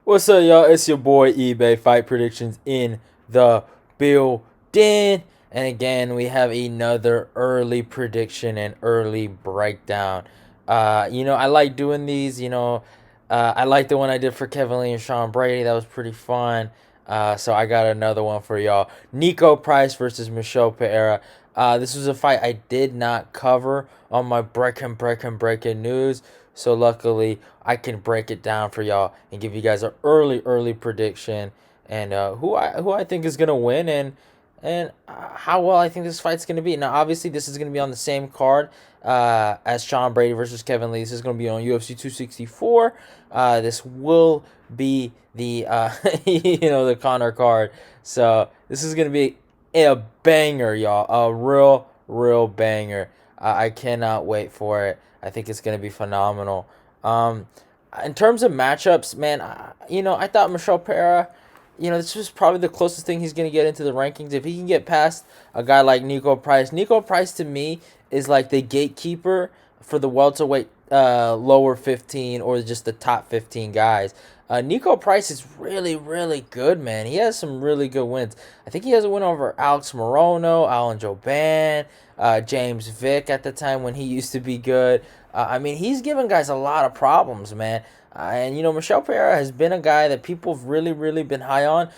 What's up, y'all? It's your boy eBay Fight Predictions in the building. And again, we have another early prediction and early breakdown. I like doing these. I like the one I did for Kevin Lee and Sean Brady. That was pretty fun. So I got another one for y'all. Niko Price versus Michel Pereira. This was a fight I did not cover on my breaking news. So luckily, I can break it down for y'all and give you guys an early prediction and who I think is gonna win and how well I think this fight's gonna be. Now, obviously, this is gonna be on the same card as Sean Brady versus Kevin Lee. This is gonna be on UFC 264. This will be the the Connor card. So this is gonna be a banger, y'all. A real banger. I cannot wait for it. I think it's going to be phenomenal. In terms of matchups, man, I thought Michel Pereira, this was probably the closest thing he's going to get into the rankings. If he can get past a guy like Niko Price. Niko Price, to me, is like the gatekeeper for the welterweight lower 15 or just the top 15 guys. Niko Price is really good, man. He has some really good wins. I think he has a win over Alex Morono, Alan Jouban, James Vick at the time when he used to be good. He's given guys a lot of problems, man. Michel Pereira has been a guy that people have really been high on.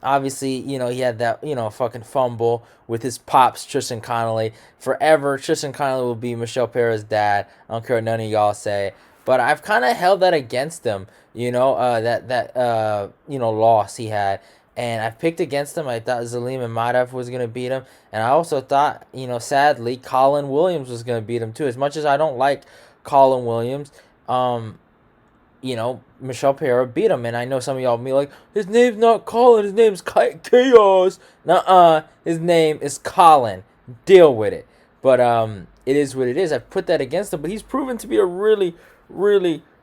Obviously, he had that, fucking fumble with his pops, Tristan Connolly. Forever, Tristan Connolly will be Michel Pereira's dad. I don't care what none of y'all say. But I've kind of held that against him, loss he had. And I picked against him. I thought Zalim and Madov was going to beat him. And I also thought, sadly, Colin Williams was going to beat him too. As much as I don't like Colin Williams, Michel Pereira beat him. And I know some of y'all be like, his name's not Colin, his name's Chaos. Nuh-uh, his name is Colin. Deal with it. But it is what it is. I put that against him. But he's proven to be a really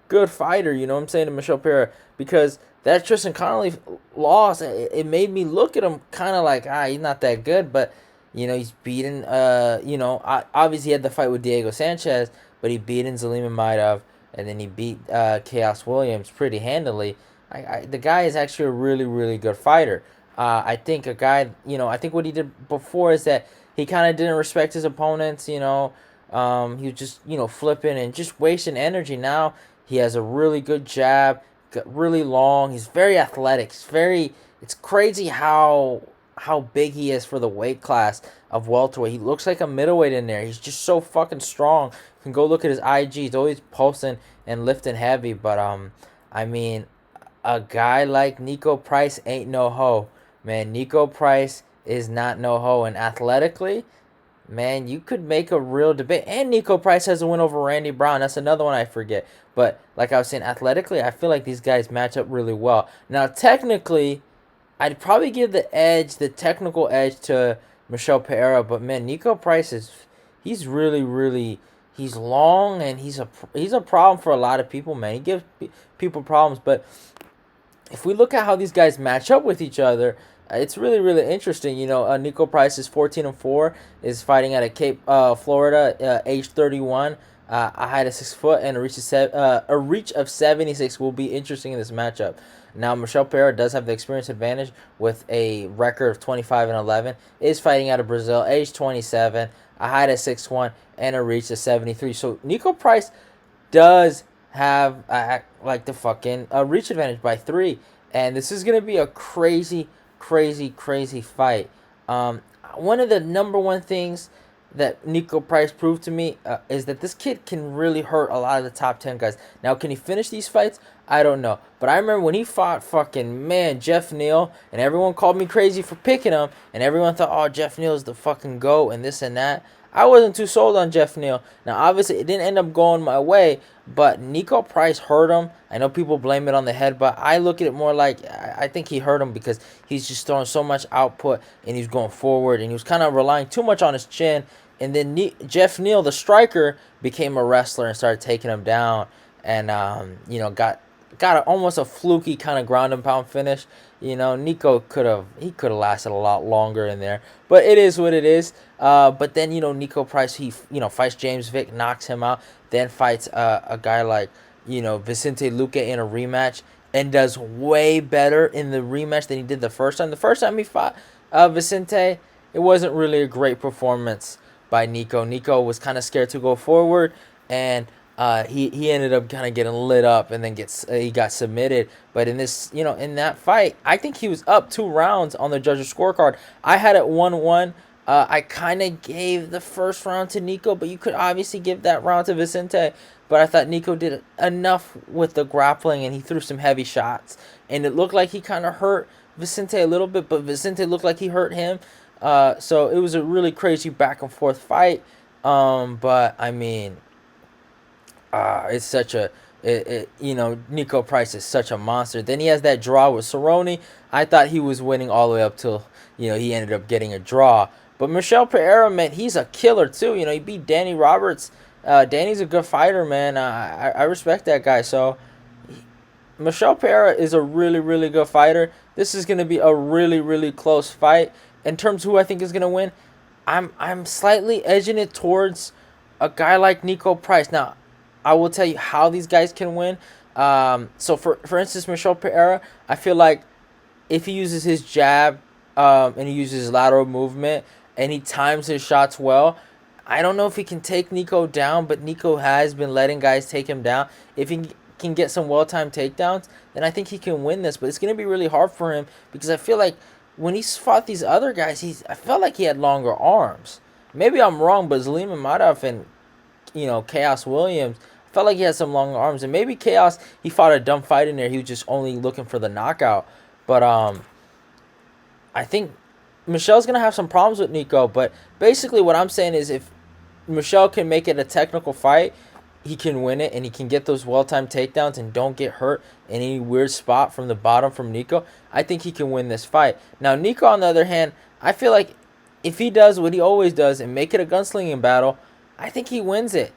good fighter, you know what I'm saying, to Michel Pereira, because that Tristan Connolly loss, it made me look at him kind of like, he's not that good, but, he's beaten, obviously he had the fight with Diego Sanchez, but he beaten Zalim Maidov, and then he beat Chaos Williams pretty handily. The guy is actually a really good fighter. I think I think what he did before is that he kind of didn't respect his opponents, he was just, flipping and just wasting energy. Now he has a really good jab, really long. He's very athletic. It's crazy how big he is for the weight class of welterweight. He looks like a middleweight in there. He's just so fucking strong. You can go look at his IG. He's always posting and lifting heavy. But a guy like Niko Price ain't no hoe, man. Niko Price is not no hoe, and athletically, man, you could make a real debate. And Niko Price has a win over Randy Brown. That's another one I forget. But like I was saying, athletically, I feel like these guys match up really well. Now, technically, I'd probably give the technical edge to Michel Pereira. But man, Niko Price he's really, he's long and he's a problem for a lot of people, man. He gives people problems. But if we look at how these guys match up with each other, it's really interesting. Niko Price is 14-4, is fighting out of Cape, Florida, age 31, a height of 6 foot, and a reach of 76 will be interesting in this matchup. Now, Michel Pereira does have the experience advantage with a record of 25-11. Is fighting out of Brazil, age 27, a height of 6'1", and a reach of 73. So Niko Price does have like the fucking reach advantage by 3, and this is gonna be a crazy fight. One of the number one things that Niko Price proved to me is that this kid can really hurt a lot of the top 10 guys. Now, can he finish these fights? I don't know. But I remember when he fought Jeff Neal, and everyone called me crazy for picking him, and everyone thought, oh, Jeff Neal is the fucking GOAT and this and that. I wasn't too sold on Jeff Neal. Now, obviously, it didn't end up going my way, but Niko Price hurt him. I know people blame it on the head, but I look at it more like I think he hurt him because he's just throwing so much output, and he's going forward, and he was kind of relying too much on his chin. And then Jeff Neal, the striker, became a wrestler and started taking him down, and got almost a fluky kind of ground and pound finish. Niko could have lasted a lot longer in there, but it is what it is. But then Niko Price, he fights James Vick, knocks him out, then fights a guy like Vicente Luque in a rematch, and does way better in the rematch than he did the first time. The first time he fought Vicente, it wasn't really a great performance by Niko. Niko was kind of scared to go forward, and he ended up kind of getting lit up, and then he got submitted. But in this, in that fight, I think he was up 2 rounds on the judges' scorecard. I had it 1-1. I kind of gave the first round to Niko, but you could obviously give that round to Vicente. But I thought Niko did enough with the grappling, and he threw some heavy shots. And it looked like he kind of hurt Vicente a little bit, but Vicente looked like he hurt him. So it was a really crazy back and forth fight. But I mean, it's such a Niko Price is such a monster. Then he has that draw with Cerrone. I thought he was winning all the way up till he ended up getting a draw. But Michel Pereira, man, he's a killer too. He beat Danny Roberts. Danny's a good fighter, man. I respect that guy. So Michel Pereira is a really, really good fighter. This is going to be a really, really close fight. In terms of who I think is going to win, I'm slightly edging it towards a guy like Niko Price. Now, I will tell you how these guys can win. So for instance, Michel Pereira, I feel like if he uses his jab and he uses his lateral movement and he times his shots well, I don't know if he can take Niko down, but Niko has been letting guys take him down. If he can get some well-timed takedowns, then I think he can win this. But it's going to be really hard for him because I feel like when he's fought these other guys, I felt like he had longer arms. Maybe I'm wrong, but Zelim Imadaev and Chaos Williams, I felt like he had some longer arms. And maybe Chaos, he fought a dumb fight in there. He was just only looking for the knockout. But I think Michel's going to have some problems with Niko. But basically what I'm saying is if Michel can make it a technical fight, he can win it, and he can get those well-timed takedowns and don't get hurt in any weird spot from the bottom from Niko. I think he can win this fight. Now, Niko, on the other hand, I feel like if he does what he always does and make it a gunslinging battle, I think he wins it.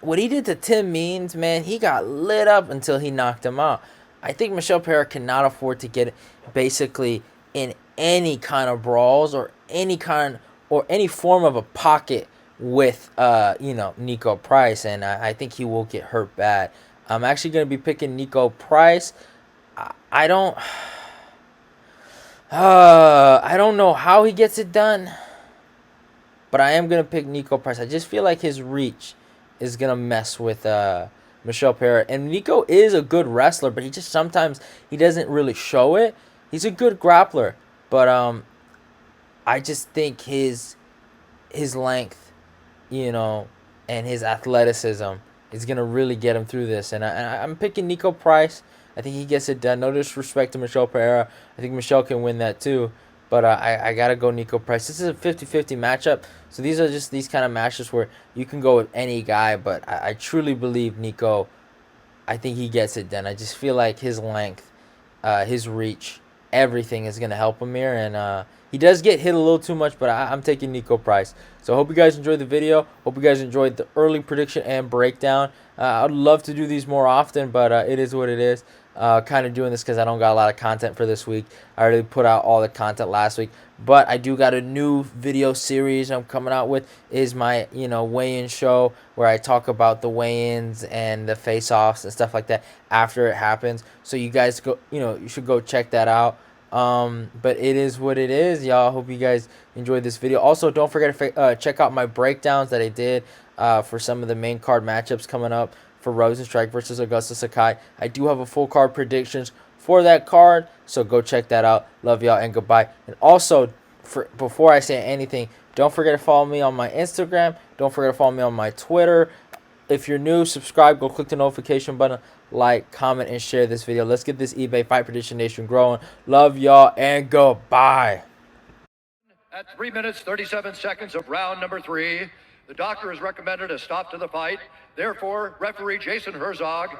What he did to Tim Means, man, he got lit up until he knocked him out. I think Michel Pereira cannot afford to get basically in any kind of brawls or any form of a pocket with Niko Price, and I think he will get hurt bad. I'm actually going to be picking Niko Price. I don't know how he gets it done, but I am going to pick Niko Price. I just feel like his reach is going to mess with Michel Pereira. And Niko is a good wrestler, but sometimes he doesn't really show it. He's a good grappler, but I just think his length, and his athleticism is going to really get him through this. And I'm picking Niko Price. I think he gets it done. No disrespect to Michel Pereira. I think Michel can win that too. But I got to go Niko Price. This is a 50-50 matchup. So these are just these kind of matches where you can go with any guy. But I truly believe Niko, I think he gets it done. I just feel like his length, his reach, everything is going to help him here. And he does get hit a little too much, but I'm taking Niko Price. So I hope you guys enjoyed the video. Hope you guys enjoyed the early prediction and breakdown. I'd love to do these more often, but it is what it is. Kind of doing this because I don't got a lot of content for this week. I already put out all the content last week, but I do got a new video series I'm coming out with. Is my weigh-in show where I talk about the weigh-ins and the face-offs and stuff like that after it happens. So you guys go, you should go check that out. But it is what it is, y'all. Hope you guys enjoyed this video. Also, don't forget to check out my breakdowns that I did for some of the main card matchups coming up for Rosenstrike versus Augusta Sakai. I do have a full card predictions for that card, so go check that out. Love y'all and goodbye. And also, before I say anything, don't forget to follow me on my Instagram. Don't forget to follow me on my Twitter. If you're new, subscribe. Go click the notification button. Like, comment, and share this video. Let's get this eBay Fight Prediction Nation growing. Love y'all and goodbye. At 3 minutes, 37 seconds of round number 3, the doctor has recommended a stop to the fight. Therefore, referee Jason Herzog